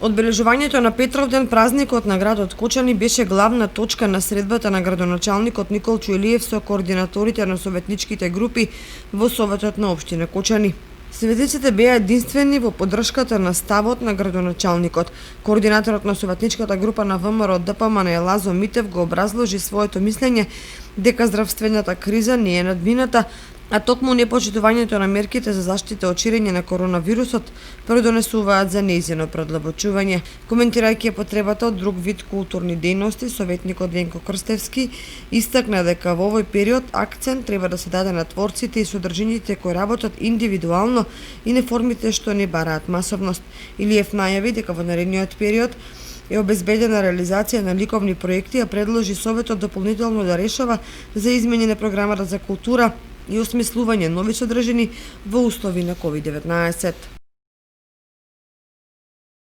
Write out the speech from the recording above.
Одбележувањето на Петровден, празникот на градот Кочани, беше главна точка на средбата на градоначалникот Никол Чуелиев со координаторите на советничките групи во Советот на општина Кочани. Светниците беа единствени во поддршката на ставот на градоначалникот. Координаторот на советничката група на ВМРО ДПМН Лазо Митев го образложи своето мислење дека здравствената криза не е надмината, а токму непочитувањето на мерките за заштита од ширење на коронавирусот предонесуваат за нејзино предлабочување. Коментирајќи потребата од друг вид културни дејности, советникот Венко Крстевски истакна дека во овој период акцент треба да се даде на творците и содржините кои работат индивидуално и не формите што не бараат масовност. Илиев најави дека во наредниот период е обезбедена реализација на ликовни проекти, а предложи Советот дополнително да решава за измени на програмата за култура и осмислување нови содржини во услови на COVID-19.